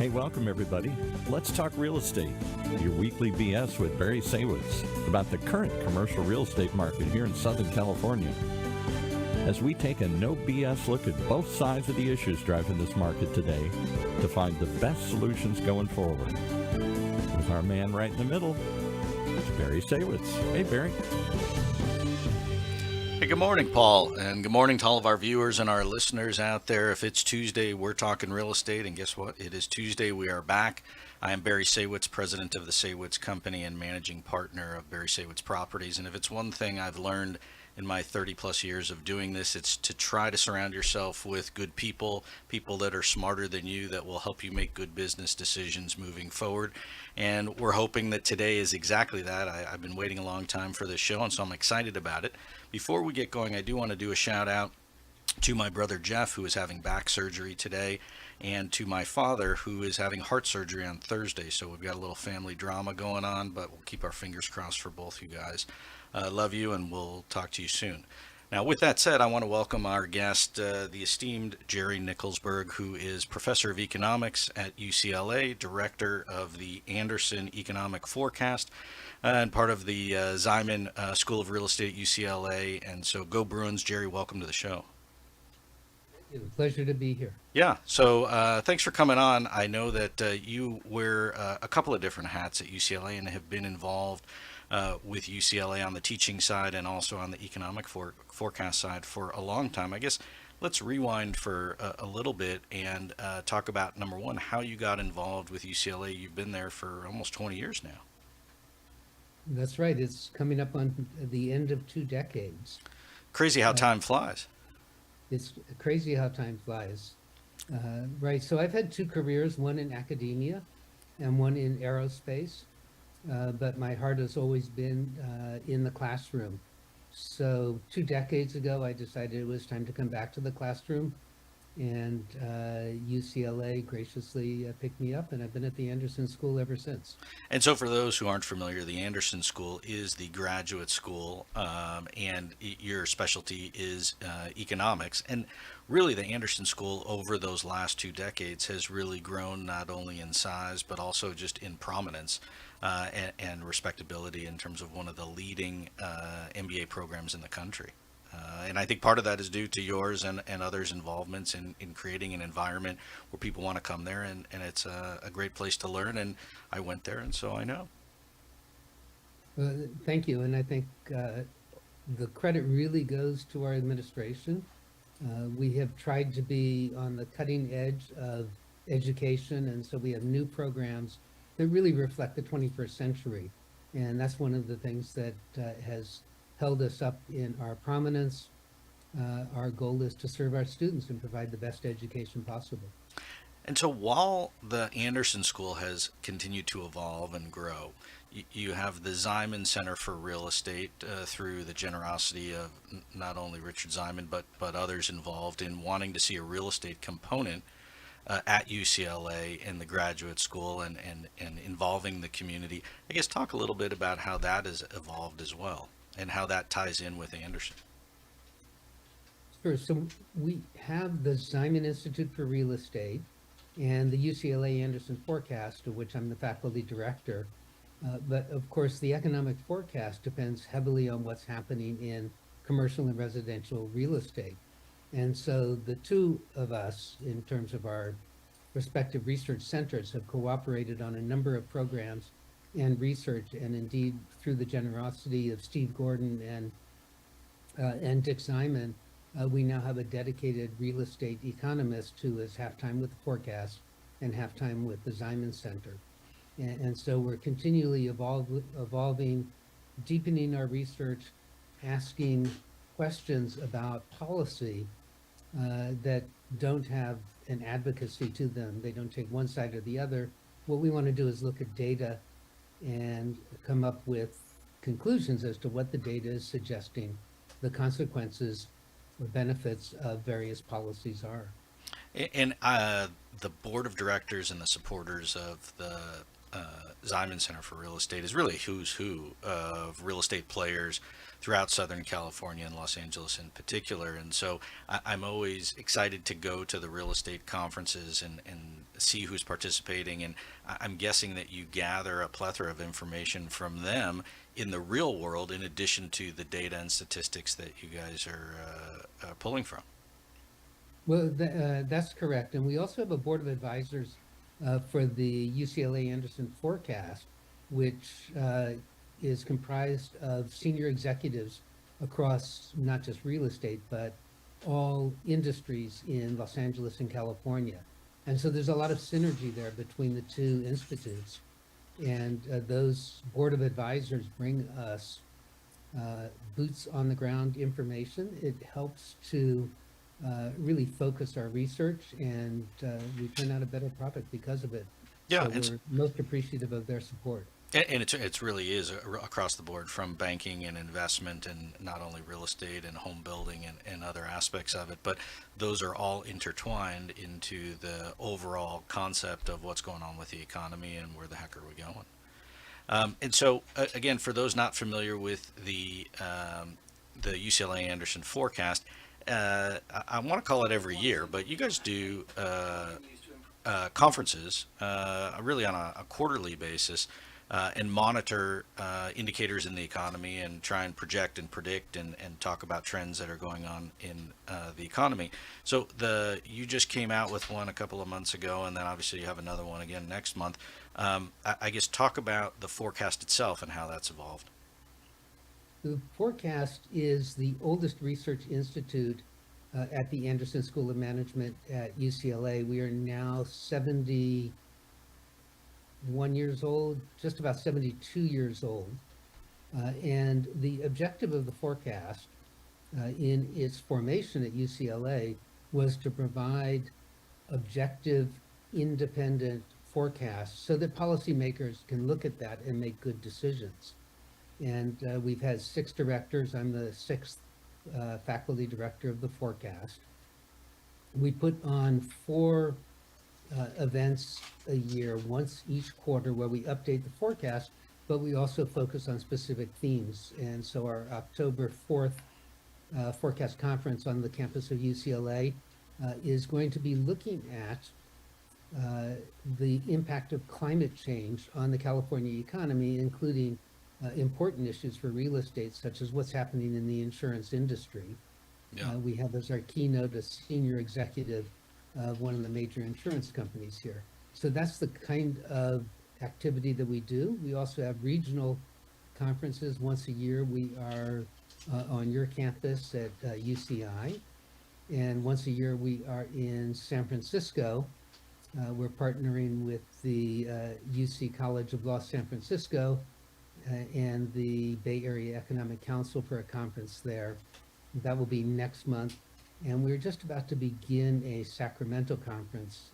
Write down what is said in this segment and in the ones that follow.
Hey, welcome everybody. Let's talk real estate. Your weekly BS with Barry Saywitz about the current commercial real estate market here in Southern California. As we take a no BS look at both sides of the issues driving this market today to find the best solutions going forward. With our man right in the middle, it's Barry Saywitz. Hey, Barry. Hey, good morning, Paul, and good morning to all of our viewers and our listeners out there. If it's Tuesday, we're talking real estate, and guess what? It is Tuesday. We are back. I am Barry Saywitz, president of the Saywitz Company and managing partner of Barry Saywitz Properties. And if it's one thing I've learned in my 30 plus years of doing this, it's to try to surround yourself with good people, people that are smarter than you, that will help you make good business decisions moving forward. And we're hoping that today is exactly that. I've been waiting a long time for this show, and so I'm excited about it. Before we get going, I do want to do a shout out to my brother Jeff, who is having back surgery today, and to my father, who is having heart surgery on Thursday. So we've got a little family drama going on, but we'll keep our fingers crossed for both you guys. Love you, and we'll talk to you soon. Now, with that said, I want to welcome our guest, the esteemed Jerry Nickelsburg, who is professor of economics at UCLA, director of the Anderson Economic Forecast, and part of the Ziman School of Real Estate at UCLA. And so go Bruins. Jerry, welcome to the show. It's a pleasure to be here. Yeah, so thanks for coming on. I know that you wear a couple of different hats at UCLA and have been involved with UCLA on the teaching side and also on the economic forecast side for a long time. I guess let's rewind for a little bit and talk about, number one, how you got involved with UCLA. You've been there for almost 20 years now. That's right. It's coming up on the end of 2 decades. Crazy how time flies. It's crazy how time flies. Right. So I've had 2 careers, one in academia and one in aerospace. But my heart has always been in the classroom. So 2 decades ago, I decided it was time to come back to the classroom, and UCLA graciously picked me up, and I've been at the Anderson School ever since. And so for those who aren't familiar, the Anderson School is the graduate school, and your specialty is economics. And really, the Anderson School over those last 2 decades has really grown not only in size, but also just in prominence and respectability in terms of one of the leading MBA programs in the country. And I think part of that is due to yours and others' involvements in creating an environment where people want to come there, and it's a great place to learn. And I went there, and so I know. Thank you. And I think the credit really goes to our administration. We have tried to be on the cutting edge of education, and so we have new programs that really reflect the 21st century. And that's one of the things that has held us up in our prominence. Our goal is to serve our students and provide the best education possible. And so while the Anderson School has continued to evolve and grow, you have the Ziman Center for Real Estate through the generosity of not only Richard Ziman, but others involved in wanting to see a real estate component at UCLA in the graduate school and involving the community. I guess talk a little bit about how that has evolved as well and how that ties in with Anderson. Sure. So we have the Ziman Institute for Real Estate and the UCLA Anderson Forecast, of which I'm the faculty director. But of course, the economic forecast depends heavily on what's happening in commercial and residential real estate. And so the 2 of us, in terms of our respective research centers, have cooperated on a number of programs and research, and indeed through the generosity of Steve Gordon and Dick Ziman, we now have a dedicated real estate economist who is half-time with the forecast and half-time with the Ziman Center. And so we're continually evolving, deepening our research, asking questions about policy that don't have an advocacy to them. They don't take one side or the other. What we want to do is look at data and come up with conclusions as to what the data is suggesting the consequences or benefits of various policies are. And the board of directors and the supporters of the Ziman Center for Real Estate is really who's who of real estate players throughout Southern California and Los Angeles in particular. And so I'm always excited to go to the real estate conferences and see who's participating. And I'm guessing that you gather a plethora of information from them in the real world, in addition to the data and statistics that you guys are pulling from. Well, that's correct. And we also have a board of advisors for the UCLA Anderson forecast, which is comprised of senior executives across not just real estate, but all industries in Los Angeles and California. And so there's a lot of synergy there between the two institutes. And those board of advisors bring us boots on the ground information. It helps to really focus our research, and we turn out a better product because of it. Yeah, So we're most appreciative of their support. And it's really is across the board, from banking and investment, and not only real estate and home building and other aspects of it, but those are all intertwined into the overall concept of what's going on with the economy and where the heck are we going. And so, again, for those not familiar with the UCLA Anderson forecast, I want to call it every year, but you guys do conferences really on a quarterly basis. And monitor indicators in the economy and try and project and predict and talk about trends that are going on in the economy. So you just came out with one a couple of months ago, and then obviously you have another one again next month. I guess talk about the forecast itself and how that's evolved. The forecast is the oldest research institute at the Anderson School of Management at UCLA. We are now 71 years old, just about 72 years old. And the objective of the forecast in its formation at UCLA was to provide objective, independent forecasts so that policymakers can look at that and make good decisions. And we've had 6 directors. I'm the 6th faculty director of the forecast. We put on 4 events a year, once each quarter, where we update the forecast, but we also focus on specific themes. And so our October 4th forecast conference on the campus of UCLA is going to be looking at the impact of climate change on the California economy, including important issues for real estate, such as what's happening in the insurance industry. Yeah. We have as our keynote a senior executive of one of the major insurance companies here. So that's the kind of activity that we do. We also have regional conferences once a year. We are on your campus at UCI, and once a year we are in San Francisco. We're partnering with the UC College of Los San Francisco and the Bay Area Economic Council for a conference there. That will be next month. And we're just about to begin a Sacramento conference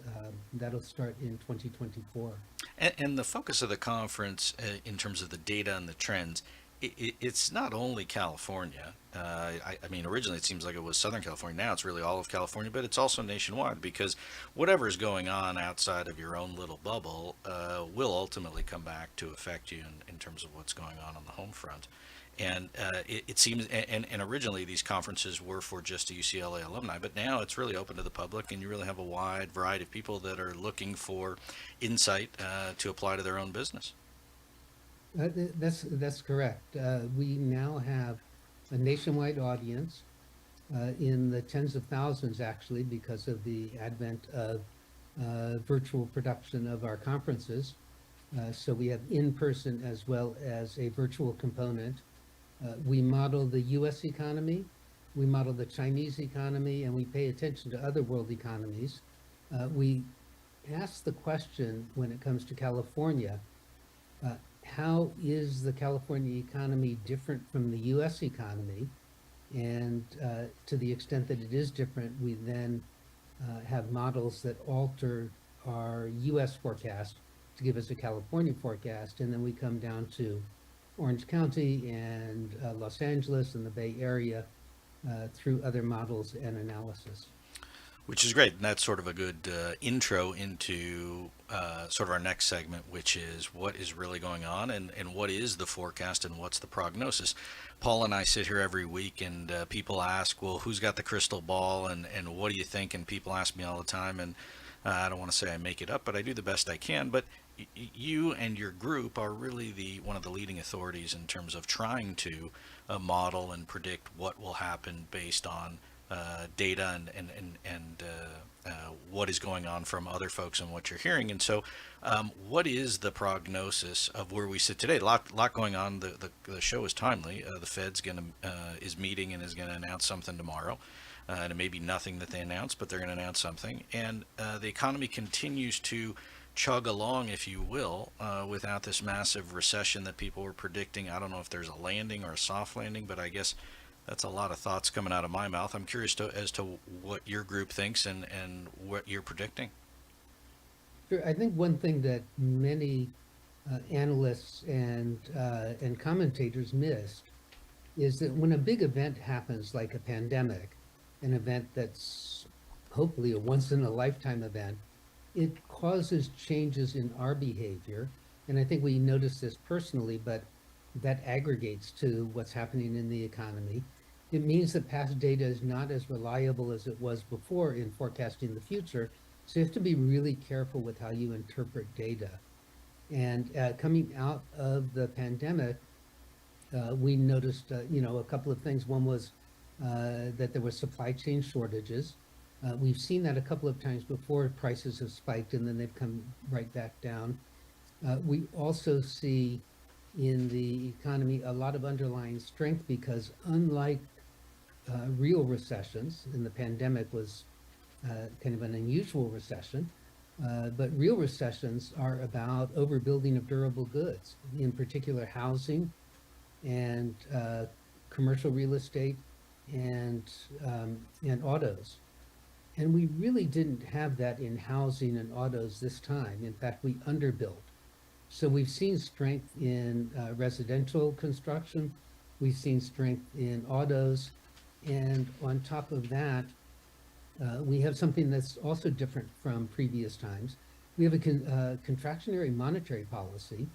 that'll start in 2024. And the focus of the conference, in terms of the data and the trends, it's not only California. I mean, originally it seems like it was Southern California. Now it's really all of California, but it's also nationwide, because whatever is going on outside of your own little bubble will ultimately come back to affect you in terms of what's going on the home front. And it seems, and originally these conferences were for just the UCLA alumni, but now it's really open to the public, and you really have a wide variety of people that are looking for insight to apply to their own business. That's correct. We now have a nationwide audience in the tens of thousands, actually, because of the advent of virtual production of our conferences. So we have in-person as well as a virtual component. We model the U.S. economy, we model the Chinese economy, and we pay attention to other world economies. We ask the question, when it comes to California, how is the California economy different from the U.S. economy? And to the extent that it is different, we then have models that alter our U.S. forecast to give us a California forecast, and then we come down to Orange County and Los Angeles and the Bay Area through other models and analysis. Which is great. And that's sort of a good intro into sort of our next segment, which is what is really going on and what is the forecast and what's the prognosis. Paul and I sit here every week and people ask, well, who's got the crystal ball and what do you think? And people ask me all the time. And I don't want to say I make it up, but I do the best I can. But you and your group are really one of the leading authorities in terms of trying to model and predict what will happen based on data and what is going on from other folks and what you're hearing. And so, what is the prognosis of where we sit today? Lot going on. The show is timely. The Fed's is meeting and is going to announce something tomorrow. And it may be nothing that they announce, but they're going to announce something. And the economy continues to chug along, if you will, without this massive recession that people were predicting. I don't know if there's a landing or a soft landing, but I guess that's a lot of thoughts coming out of my mouth. I'm curious as to what your group thinks and what you're predicting. Sure. I think one thing that many analysts and commentators missed is that when a big event happens, like a pandemic, an event that's hopefully a once-in-a-lifetime event, it causes changes in our behavior. And I think we notice this personally, but that aggregates to what's happening in the economy. It means that past data is not as reliable as it was before in forecasting the future. So you have to be really careful with how you interpret data. And coming out of the pandemic, we noticed, a couple of things. One was that there were supply chain shortages. We've seen that a couple of times before. Prices have spiked and then they've come right back down. We also see in the economy a lot of underlying strength because unlike real recessions, and the pandemic was kind of an unusual recession, but real recessions are about overbuilding of durable goods, in particular housing and commercial real estate and autos. And we really didn't have that in housing and autos this time. In fact, we underbuilt. So we've seen strength in residential construction. We've seen strength in autos. And on top of that, we have something that's also different from previous times. We have a contractionary monetary policy,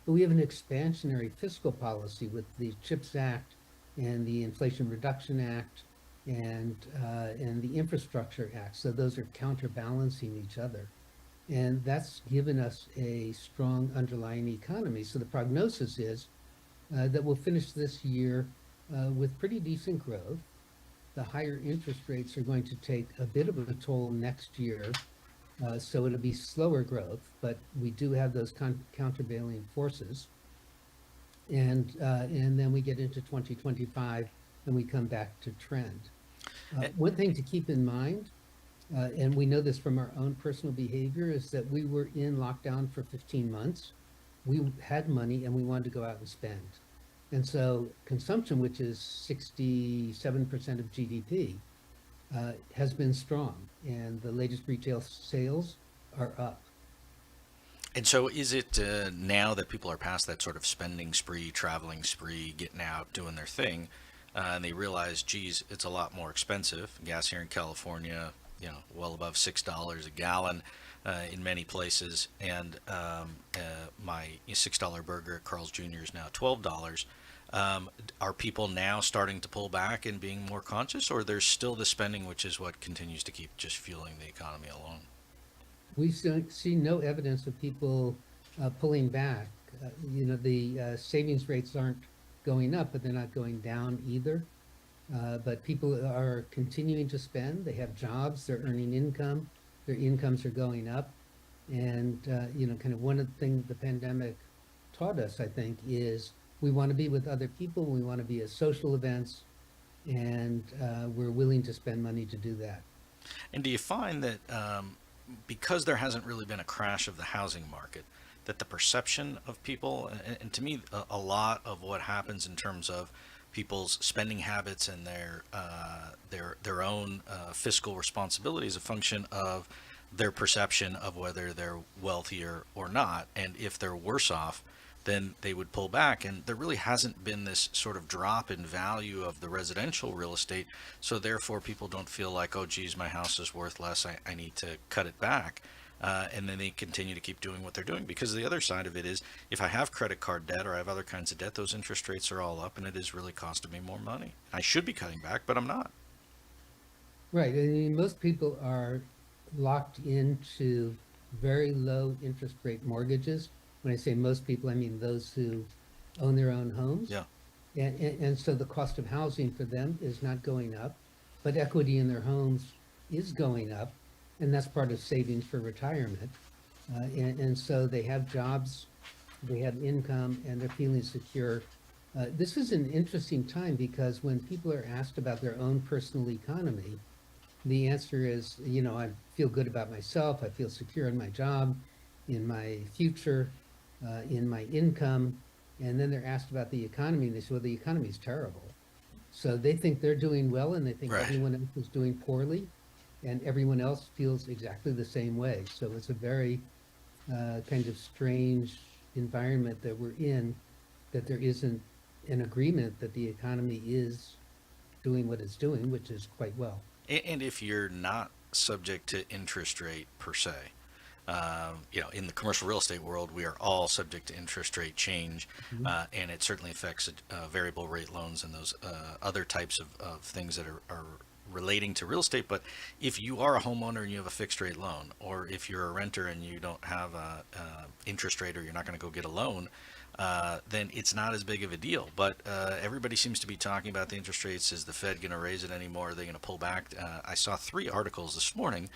but we have an expansionary fiscal policy with the CHIPS Act and the Inflation Reduction Act and the Infrastructure Act. So those are counterbalancing each other. And that's given us a strong underlying economy. So the prognosis is that we'll finish this year with pretty decent growth. The higher interest rates are going to take a bit of a toll next year. So it'll be slower growth, but we do have those countervailing forces. And then we get into 2025 and we come back to trend. One thing to keep in mind, and we know this from our own personal behavior, is that we were in lockdown for 15 months. We had money and we wanted to go out and spend. And so consumption, which is 67% of GDP, has been strong. And the latest retail sales are up. And so is it now that people are past that sort of spending spree, traveling spree, getting out, doing their thing, and they realize, geez, it's a lot more expensive. Gas here in California, well above $6 a gallon in many places. And my $6 burger at Carl's Jr. is now $12. Are people now starting to pull back and being more conscious, or there's still the spending, which is what continues to keep just fueling the economy along? We see no evidence of people pulling back. The savings rates aren't going up, but they're not going down either. But people are continuing to spend. They have jobs, they're earning income, their incomes are going up. And, kind of one of the things the pandemic taught us, I think, is we want to be with other people, we want to be at social events, and we're willing to spend money to do that. And do you find that because there hasn't really been a crash of the housing market, that the perception of people, and to me, a lot of what happens in terms of people's spending habits and their own fiscal responsibility is a function of their perception of whether they're wealthier or not, and if they're worse off then they would pull back. And there really hasn't been this sort of drop in value of the residential real estate. So therefore, people don't feel like, oh, geez, my house is worth less. I need to cut it back. And then they continue to keep doing what they're doing, because the other side of it is, if I have credit card debt or I have other kinds of debt, those interest rates are all up, and it is really costing me more money. I should be cutting back, but I'm not. Right. I mean, most people are locked into very low interest rate mortgages. When I say most people, I mean those who own their own homes. Yeah. And so the cost of housing for them is not going up, but equity in their homes is going up. And that's part of savings for retirement. And so they have jobs, they have income, and they're feeling secure. This is an interesting time, because when people are asked about their own personal economy, the answer is, I feel good about myself. I feel secure in my job, in my future, in my income. And then they're asked about the economy, and they say, well, the economy is terrible. So they think they're doing well, and they think Right. everyone else is doing poorly, and everyone else feels exactly the same way. So it's a very kind of strange environment that we're in, that there isn't an agreement that the economy is doing what it's doing, which is quite well. And if you're not subject to interest rate per se, in the commercial real estate world, we are all subject to interest rate change, Mhm. and it certainly affects variable rate loans and those other types of things that are relating to real estate. But if you are a homeowner and you have a fixed rate loan, or if you're a renter and you don't have a interest rate, or you're not going to go get a loan, then it's not as big of a deal. But everybody seems to be talking about the interest rates. Is the Fed going to raise it anymore? Are they going to pull back? I saw 3 articles this morning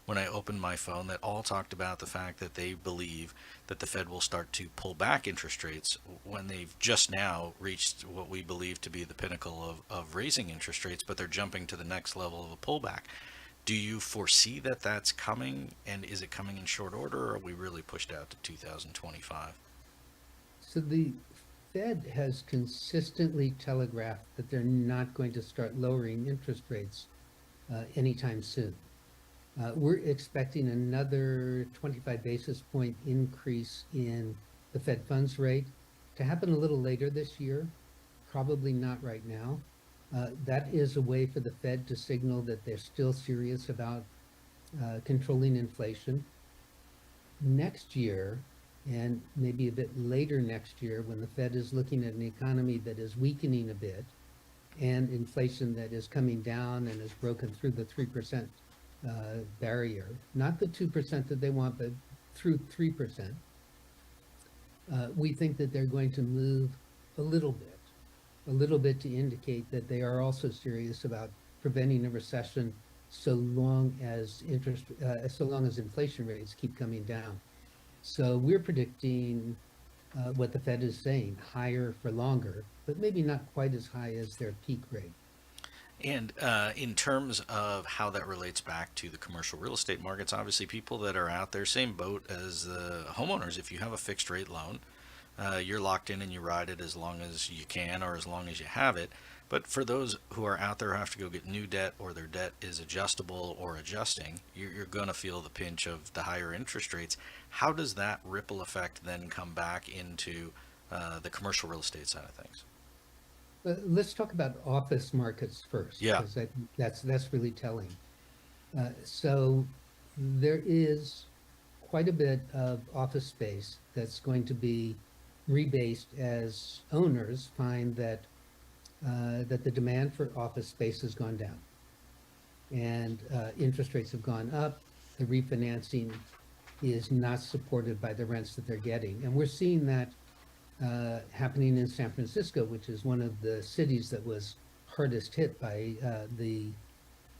when I opened my phone that all talked about the fact that they believe that the Fed will start to pull back interest rates, when they've just now reached what we believe to be the pinnacle of raising interest rates, but they're jumping to the next level of a pullback. Do you foresee that that's coming, and is it coming in short order, or are we really pushed out to 2025? So the Fed has consistently telegraphed that they're not going to start lowering interest rates anytime soon. We're expecting another 25 basis point increase in the Fed funds rate to happen a little later this year, probably not right now. That is a way for the Fed to signal that they're still serious about controlling inflation. Next year, and maybe a bit later next year, when the Fed is looking at an economy that is weakening a bit, and inflation that is coming down and has broken through the 3% barrier, not the 2% that they want, but through 3%, we think that they're going to move a little bit to indicate that they are also serious about preventing a recession, so long as inflation rates keep coming down. So we're predicting what the Fed is saying, higher for longer, but maybe not quite as high as their peak rate. And in terms of how that relates back to the commercial real estate markets, obviously people that are out there, same boat as the homeowners. If you have a fixed rate loan, you're locked in and you ride it as long as you can, or as long as you have it. But for those who are out there who have to go get new debt, or their debt is adjustable or adjusting, you're going to feel the pinch of the higher interest rates. How does that ripple effect then come back into the commercial real estate side of things? Let's talk about office markets first, Yeah. because that's really telling. So there is quite a bit of office space that's going to be rebased as owners find that the demand for office space has gone down, and interest rates have gone up. The refinancing is not supported by the rents that they're getting, and we're seeing that happening in San Francisco, which is one of the cities that was hardest hit by the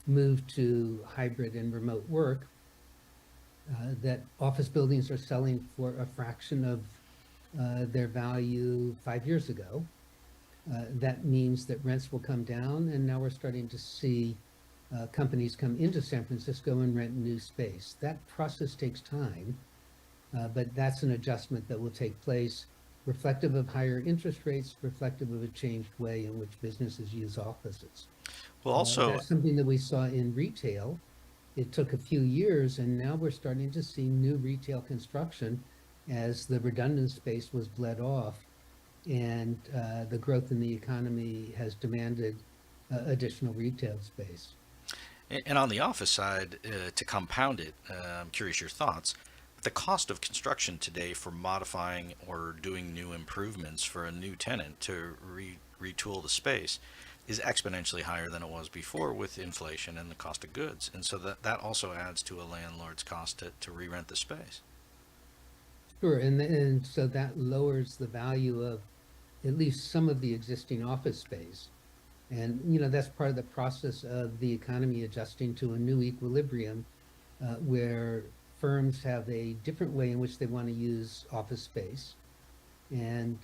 move to hybrid and remote work. That office buildings are selling for a fraction of their value 5 years ago. That means that rents will come down, and now we're starting to see companies come into San Francisco and rent new space. That process takes time, but that's an adjustment that will take place, reflective of higher interest rates, reflective of a changed way in which businesses use offices. Well, also, That's something that we saw in retail. It took a few years, and now we're starting to see new retail construction as the redundant space was bled off, and the growth in the economy has demanded additional retail space. And on the office side, to compound it, I'm curious your thoughts. The cost of construction today for modifying or doing new improvements for a new tenant to retool the space is exponentially higher than it was before with inflation and the cost of goods. And so that also adds to a landlord's cost to re-rent the space. Sure, and so that lowers the value of at least some of the existing office space. And, that's part of the process of the economy adjusting to a new equilibrium, where firms have a different way in which they want to use office space. And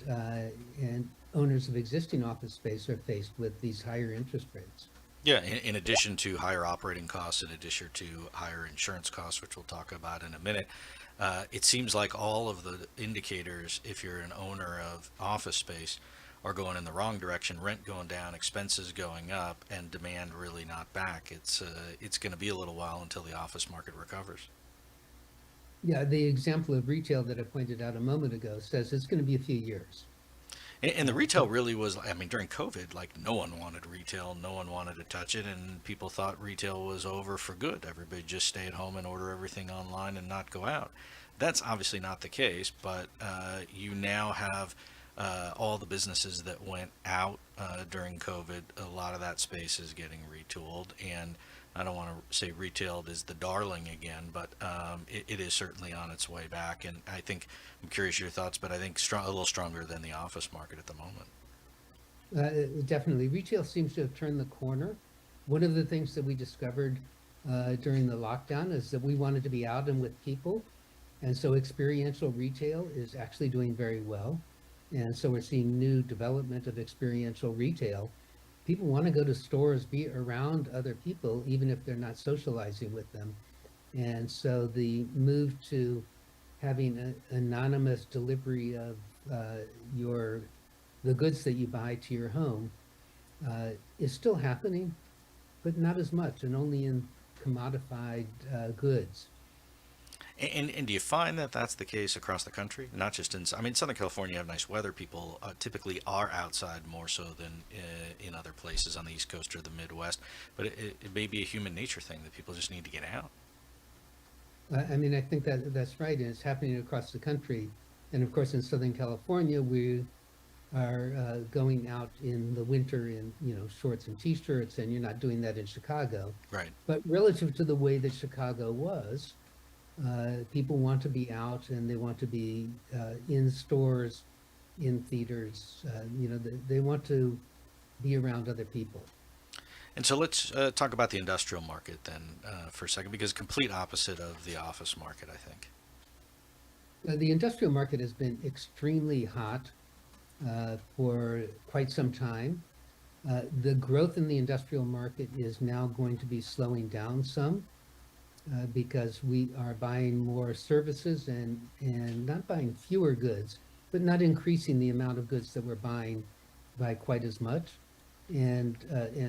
owners of existing office space are faced with these higher interest rates. Yeah, in addition to higher operating costs, in addition to higher insurance costs, which we'll talk about in a minute, it seems like all of the indicators, if you're an owner of office space, are going in the wrong direction. Rent going down, expenses going up, and demand really not back. It's going to be a little while until the office market recovers. Yeah, the example of retail that I pointed out a moment ago says it's going to be a few years. And the retail really was, I mean, during COVID, like no one wanted retail, no one wanted to touch it, and people thought retail was over for good. Everybody just stay at home and order everything online and not go out. That's obviously not the case, but you now have all the businesses that went out during COVID. A lot of that space is getting retooled, and I don't want to say retail is the darling again, but it is certainly on its way back. And I think, I'm curious your thoughts, but I think a little stronger than the office market at the moment. Definitely, retail seems to have turned the corner. One of the things that we discovered during the lockdown is that we wanted to be out and with people. And so experiential retail is actually doing very well. And so we're seeing new development of experiential retail. People want to go to stores, be around other people, even if they're not socializing with them. And so the move to having an anonymous delivery of the goods that you buy to your home is still happening, but not as much, and only in commodified goods. And do you find that that's the case across the country? Not just I mean, Southern California, you have nice weather. People typically are outside more so than in other places on the East Coast or the Midwest. But it may be a human nature thing that people just need to get out. I mean, I think that's right, and it's happening across the country. And of course, in Southern California, we are going out in the winter in shorts and t-shirts, and you're not doing that in Chicago. Right. But relative to the way that Chicago was, people want to be out and they want to be in stores, in theaters. They want to be around other people. And so let's talk about the industrial market then for a second, because complete opposite of the office market, I think. The industrial market has been extremely hot for quite some time. The growth in the industrial market is now going to be slowing down some. Because we are buying more services and not buying fewer goods, but not increasing the amount of goods that we're buying by quite as much. And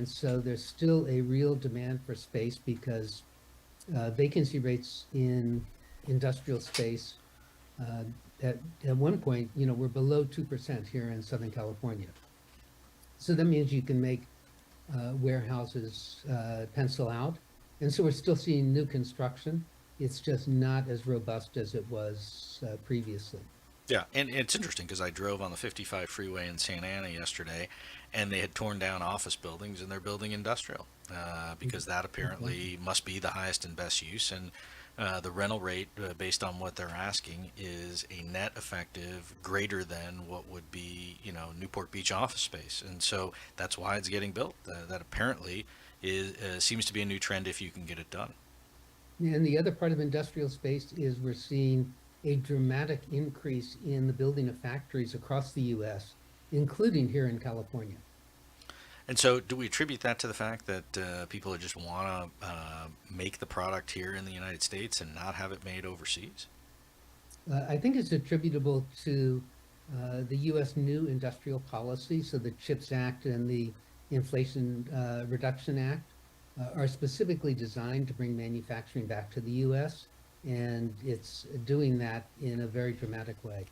so there's still a real demand for space because vacancy rates in industrial space at one point, we're below 2% here in Southern California. So that means you can make warehouses pencil out. And so we're still seeing new construction. It's just not as robust as it was previously. Yeah, and it's interesting because I drove on the 55 freeway in Santa Ana yesterday, and they had torn down office buildings and they're building industrial because that apparently must be the highest and best use. And the rental rate, based on what they're asking, is a net effective greater than what would be, Newport Beach office space. And so that's why it's getting built. That apparently seems to be a new trend if you can get it done. And the other part of industrial space is we're seeing a dramatic increase in the building of factories across the U.S., including here in California. And so do we attribute that to the fact that people just want to make the product here in the United States and not have it made overseas? I think it's attributable to the U.S. new industrial policy, so the CHIPS Act and the Inflation Reduction Act are specifically designed to bring manufacturing back to the U.S. and it's doing that in a very dramatic way.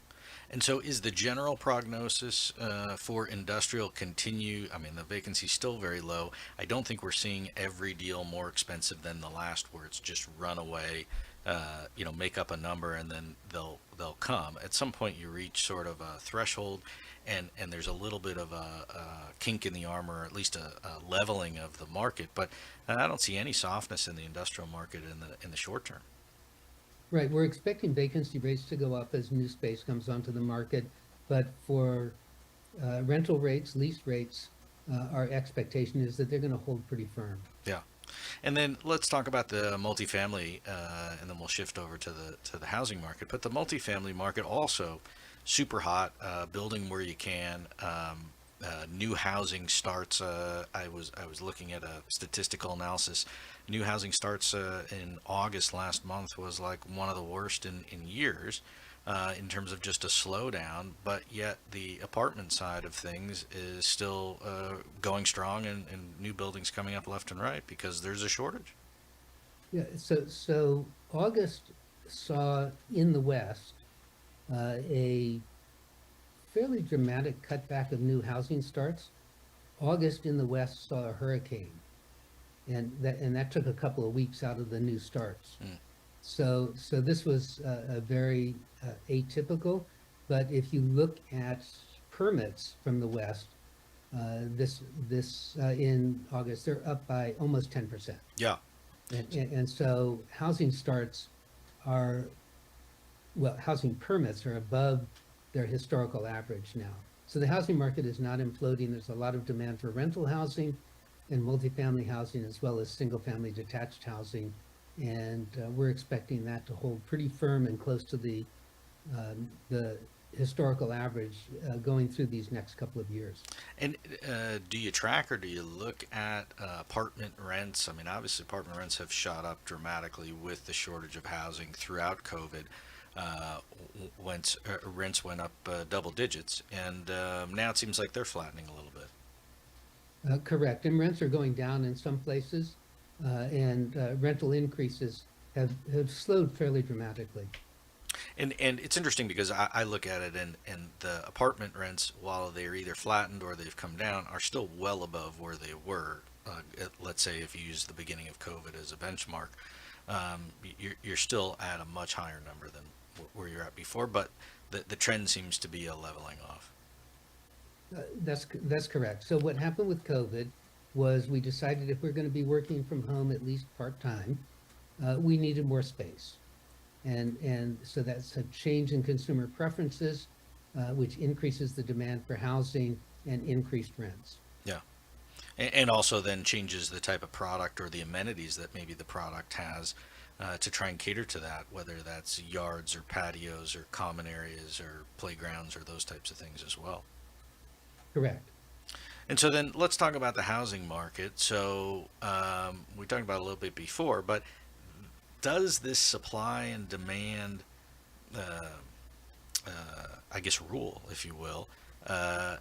And so, is the general prognosis for industrial continue? I mean, the vacancy's still very low. I don't think we're seeing every deal more expensive than the last, where it's just run away, make up a number and then they'll come. At some point, you reach sort of a threshold, and there's a little bit of a kink in the armor, or at least a leveling of the market. But I don't see any softness in the industrial market in the short term. Right, we're expecting vacancy rates to go up as new space comes onto the market, but for rental rates, lease rates, our expectation is that they're going to hold pretty firm. Yeah. And then let's talk about the multifamily, and then we'll shift over to the housing market. But the multifamily market also super hot, building where you can. New housing starts. I was looking at a statistical analysis. New housing starts in August last month was like one of the worst in years. In terms of just a slowdown, but yet the apartment side of things is still going strong, and new buildings coming up left and right because there's a shortage. Yeah, so August saw in the West a fairly dramatic cutback of new housing starts. August in the West saw a hurricane, and that took a couple of weeks out of the new starts. Mm. So this was a very atypical, but if you look at permits from the West, this in August, they're up by almost 10%. Yeah. And so housing starts are, well, housing permits are above their historical average now. So the housing market is not imploding. There's a lot of demand for rental housing and multifamily housing, as well as single-family detached housing. And we're expecting that to hold pretty firm and close to the historical average going through these next couple of years. And do you track or do you look at apartment rents? I mean, obviously, apartment rents have shot up dramatically with the shortage of housing throughout COVID. Rents went up double digits, and now it seems like they're flattening a little bit. Correct. And rents are going down in some places, and rental increases have slowed fairly dramatically. And it's interesting because I look at it, and the apartment rents, while they're either flattened or they've come down, are still well above where they were. Let's say if you use the beginning of COVID as a benchmark, you're still at a much higher number than where you're at before, but the trend seems to be a leveling off. That's correct. So what happened with COVID was we decided if we're going to be working from home at least part-time, we needed more space. And so that's a change in consumer preferences, which increases the demand for housing and increased rents. Yeah. And also then changes the type of product or the amenities that maybe the product has to try and cater to that, whether that's yards or patios or common areas or playgrounds or those types of things as well. Correct. And so then let's talk about the housing market. So we talked about it a little bit before, but does this supply and demand, I guess, rule, if you will,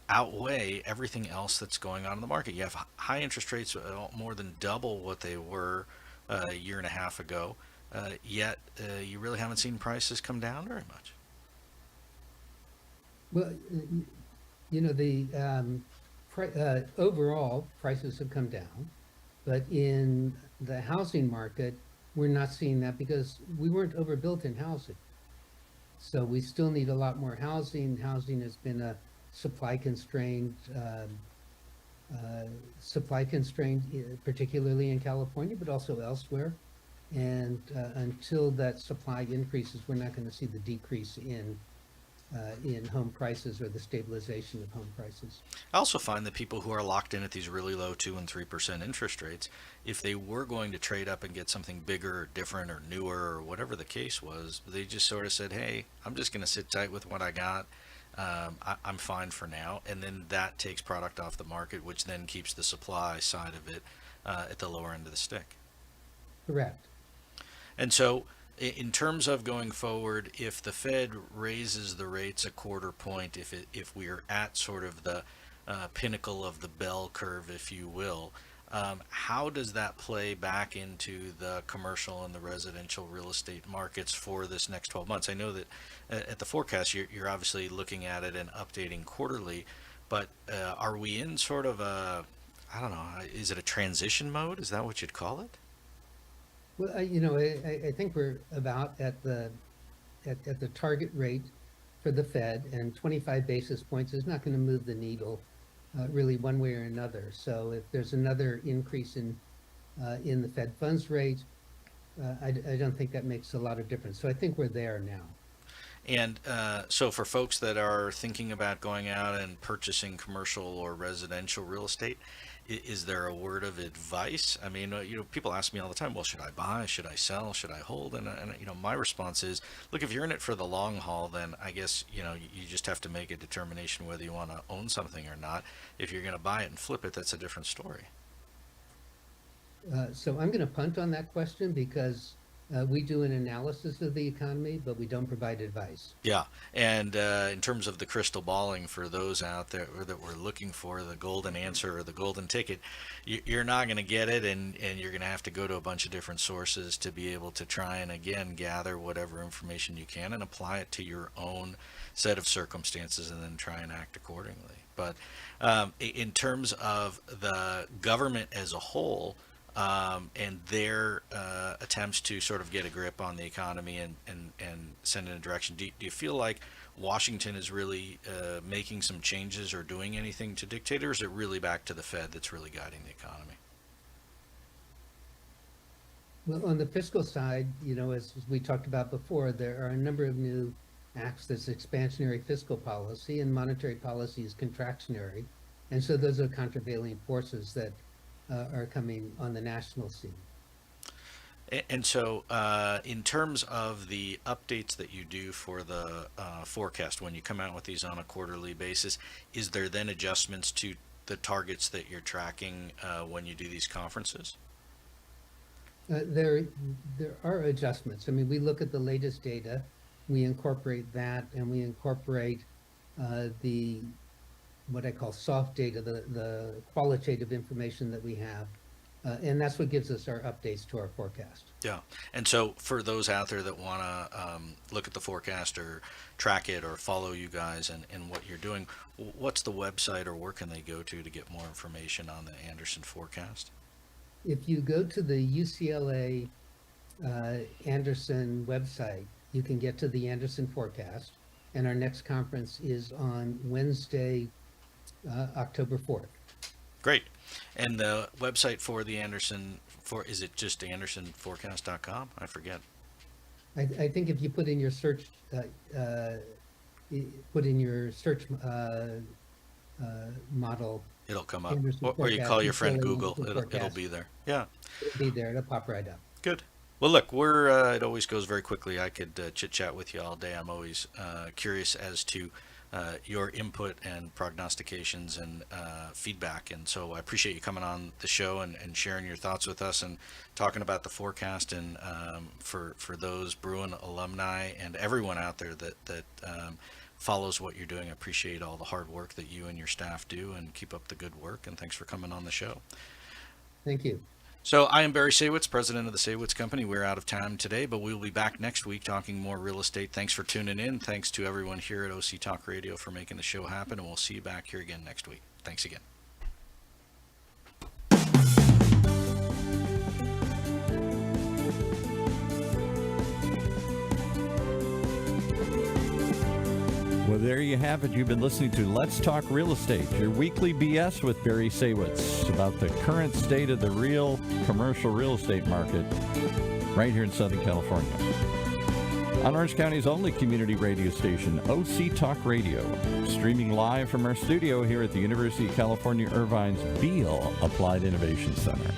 outweigh everything else that's going on in the market? You have high interest rates, more than double what they were a year and a half ago, yet you really haven't seen prices come down very much. Well, the overall prices have come down, but in the housing market, we're not seeing that because we weren't overbuilt in housing. So we still need a lot more housing. Housing has been a supply constrained, particularly in California, but also elsewhere. And until that supply increases, we're not going to see the decrease in home prices or the stabilization of home prices. I also find that people who are locked in at these really low 2 and 3% interest rates, if they were going to trade up and get something bigger or different or newer or whatever the case was, they just sort of said, hey, I'm just going to sit tight with what I got. I'm fine for now. And then that takes product off the market, which then keeps the supply side of it at the lower end of the stick. Correct. And so in terms of going forward, if the Fed raises the rates a quarter point, if we are at sort of the pinnacle of the bell curve, if you will, How does that play back into the commercial and the residential real estate markets for this next 12 months? I know that at the forecast, you're obviously looking at it and updating quarterly, but are we in sort of a, I don't know, is it a transition mode? Is that what you'd call it? Well, I think we're about at the target rate for the Fed, and 25 basis points is not going to move the needle really one way or another. So if there's another increase in the Fed funds rate, I don't think that makes a lot of difference. So I think we're there now. And so for folks that are thinking about going out and purchasing commercial or residential real estate, is there a word of advice? I mean, people ask me all the time, well, should I buy? Should I sell? Should I hold? And my response is, look, if you're in it for the long haul, then I guess, you just have to make a determination whether you want to own something or not. If you're going to buy it and flip it, that's a different story. So I'm going to punt on that question because we do an analysis of the economy, but we don't provide advice. Yeah, and in terms of the crystal balling for those out there that we're looking for the golden answer or the golden ticket, you're not going to get it, and you're going to have to go to a bunch of different sources to be able to try and, again, gather whatever information you can and apply it to your own set of circumstances and then try and act accordingly. But in terms of the government as a whole, and their attempts to sort of get a grip on the economy and send in a direction. Do you feel like Washington is really making some changes or doing anything to dictate, or is it really back to the Fed that's really guiding the economy? Well, on the fiscal side, as we talked about before, there are a number of new acts that's expansionary fiscal policy, and monetary policy is contractionary. And so those are countervailing forces that are coming on the national scene. And so in terms of the updates that you do for the forecast, when you come out with these on a quarterly basis, is there then adjustments to the targets that you're tracking when you do these conferences? There are adjustments. I mean, we look at the latest data, we incorporate that, and we incorporate the what I call soft data, the qualitative information that we have. And that's what gives us our updates to our forecast. Yeah. And so for those out there that want to look at the forecast or track it or follow you guys and what you're doing, what's the website or where can they go to get more information on the Anderson forecast? If you go to the UCLA Anderson website, you can get to the Anderson forecast. And our next conference is on Wednesday, October 4th. Great. And the website for the Anderson, is it just andersonforecast.com? I forget. I think if you put in your search, model, it'll come up. Or you call your friend Google, it'll be there. Yeah. It'll be there. It'll pop right up. Good. Well, look, it always goes very quickly. I could chit-chat with you all day. I'm always curious as to your input and prognostications and feedback. And so I appreciate you coming on the show and sharing your thoughts with us and talking about the forecast. And for those Bruin alumni and everyone out there that follows what you're doing, I appreciate all the hard work that you and your staff do, and keep up the good work. And thanks for coming on the show. Thank you. So I am Barry Saywitz, president of the Saywitz Company. We're out of time today, but we'll be back next week talking more real estate. Thanks for tuning in. Thanks to everyone here at OC Talk Radio for making the show happen, and we'll see you back here again next week. Thanks again. Well, there you have it. You've been listening to Let's Talk Real Estate, your weekly BS with Barry Saywitz about the current state of the real commercial real estate market right here in Southern California. On Orange County's only community radio station, OC Talk Radio, streaming live from our studio here at the University of California Irvine's Beale Applied Innovation Center.